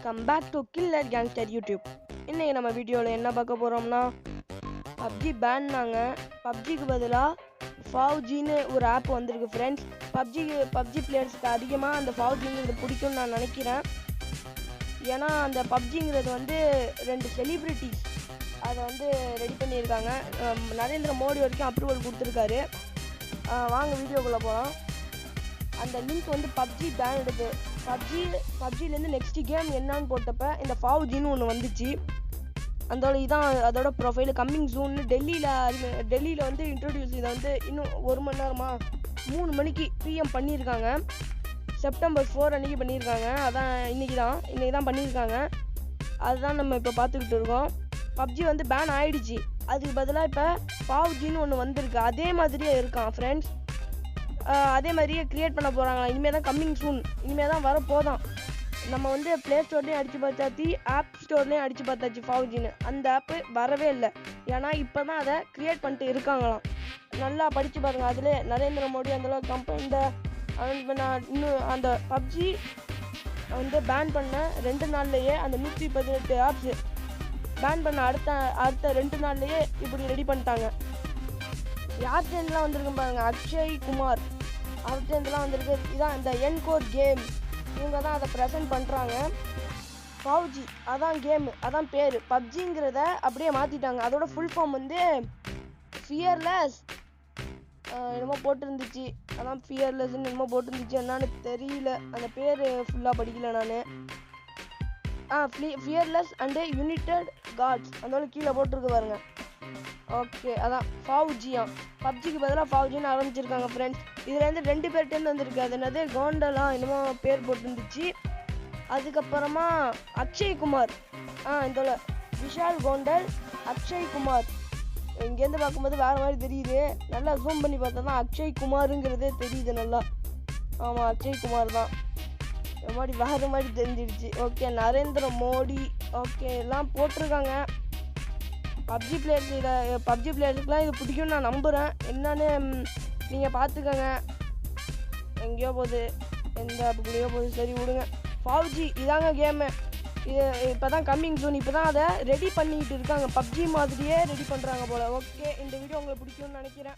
Welcome back to killer gangster YouTube. இன்றைக்கி நம்ம வீடியோவில் என்ன பார்க்க போகிறோம்னா, பப்ஜி பேன்னாங்க. பப்ஜிக்கு பதிலாக ஃபவுஜின்னு ஒரு ஆப் வந்திருக்கு ஃப்ரெண்ட்ஸ். பப்ஜி பிளேயர்ஸ்க்கு அதிகமாக அந்த ஃபவுஜிங்கிறது பிடிக்கும்னு நான் நினைக்கிறேன். ஏன்னா அந்த பப்ஜிங்கிறது வந்து 2 செலிப்ரிட்டிஸ் அதை வந்து ரெடி பண்ணியிருக்காங்க. நரேந்திர மோடி வரைக்கும் அப்ரூவல் கொடுத்துருக்காரு. வாங்க வீடியோக்குள்ளே போகலாம். அந்த லிங்க் வந்து பப்ஜி பேன் எடுத்து பப்ஜிலேருந்து நெக்ஸ்ட் கேம் என்னான்னு போட்டப்ப இந்த ஃபவுஜின்னு ஒன்று வந்துச்சு. அதோட ப்ரொஃபைல் கம்மிங் ஜூன்னு டெல்லியில் வந்து இன்ட்ரடியூஸ். இதை வந்து இன்னும் 1 மணி நேரமா 3 மணிக்கு பிஎம் பண்ணியிருக்காங்க. செப்டம்பர் 4 அன்றைக்கி பண்ணியிருக்காங்க. அதான் இன்றைக்கி தான் பண்ணியிருக்காங்க. அதுதான் நம்ம இப்போ பார்த்துக்கிட்டு இருக்கோம். பப்ஜி வந்து பேன் ஆகிடுச்சு. அதுக்கு பதிலாக இப்போ ஃபவுஜின்னு ஒன்று வந்திருக்கு. அதே மாதிரியே இருக்கான் ஃப்ரெண்ட்ஸ். அதே மாதிரியே க்ரியேட் பண்ண போகிறாங்களா. இனிமேல் தான் கம்மிங் சூன், இனிமேல் தான் வரப்போதான். நம்ம வந்து ப்ளே ஸ்டோர்லேயும் அடித்து பார்த்தாச்சு, ஆப் ஸ்டோர்லேயும் அடித்து பார்த்தாச்சு ஃபவுஜின்னு. அந்த ஆப்பு வரவே இல்லை. ஏன்னா இப்போ தான் அதை க்ரியேட் பண்ணிட்டு இருக்காங்களாம். நல்லா படித்து பாருங்கள். அதிலே நரேந்திர மோடி அந்தளவுக்கு இன்னும் அந்த பப்ஜி வந்து பேன் பண்ண 2 நாள்லேயே அந்த 118 ஆப்ஸு பேன் பண்ண அடுத்த 2 நாள்லேயே இப்படி ரெடி பண்ணிட்டாங்க. யார் சேர்ந்துலாம் வந்திருக்கு பாருங்க. அக்ஷய் குமார் அவர் சேர்ந்துலாம் வந்திருக்கு. இதான் இந்த என்கோர் கேம், இவங்க தான் அதை ப்ரெசென்ட் பண்ணுறாங்க. ஃபவுஜி அதான் கேமு, அதான் பேர். பப்ஜிங்கிறத அப்படியே மாற்றிட்டாங்க. அதோட ஃபுல் ஃபார்ம் வந்து ஃபியர்லெஸ் என்னமோ போட்டிருந்துச்சு. அதான் ஃபியர்லெஸ்ன்னு என்னமோ போட்டிருந்துச்சு. என்னான்னு தெரியல, அந்த பேர் ஃபுல்லாக படிக்கல நான். ஃபியர்லெஸ் அண்டு யுனைடெட் காட்ஸ் அதோட கீழே போட்டிருக்கு பாருங்க. ஓகே, அதான் ஃபவுஜியா. பப்ஜிக்கு பதிலாக ஃபவுஜின்னு ஆரம்பிச்சிருக்காங்க ஃப்ரெண்ட்ஸ். இதுலேருந்து 2 பேர்ட்டேருந்து வந்திருக்கு. அது என்னது கோண்டலா என்னமோ பேர் போட்டுருந்துச்சு. அதுக்கப்புறமா அக்ஷய் குமார், இதோட விஷால் கோண்டல், அக்ஷய் குமார். இங்கேருந்து பார்க்கும்போது வேறு மாதிரி தெரியுது. நல்லா ஜூம் பண்ணி பார்த்தா தான் அக்ஷய் குமாருங்கிறதே தெரியுது நல்லா. ஆமாம், அக்ஷய் குமார் தான். மாதிரி வேறு மாதிரி தெரிஞ்சிடுச்சு. ஓகே, நரேந்திர மோடி ஓகே எல்லாம் போட்டிருக்காங்க. பப்ஜி பிளேயர்ஸுக்குலாம் இது பிடிக்கும்னு நான் நம்புகிறேன். என்னன்னு நீங்கள் பார்த்துக்கோங்க. எங்கேயோ போகுது, எந்த அப்படியோ போகுது, சரி விடுங்க. ஃபவுஜி இதாங்க கேமு. இது இப்போ தான் கம்மிங் ஜூன். இப்போ தான் அதை ரெடி பண்ணிக்கிட்டு இருக்காங்க. பப்ஜி மாதிரியே ரெடி பண்ணுறாங்க போல். ஓகே, இந்த வீடியோ உங்களுக்கு பிடிக்கும்னு நினைக்கிறேன்.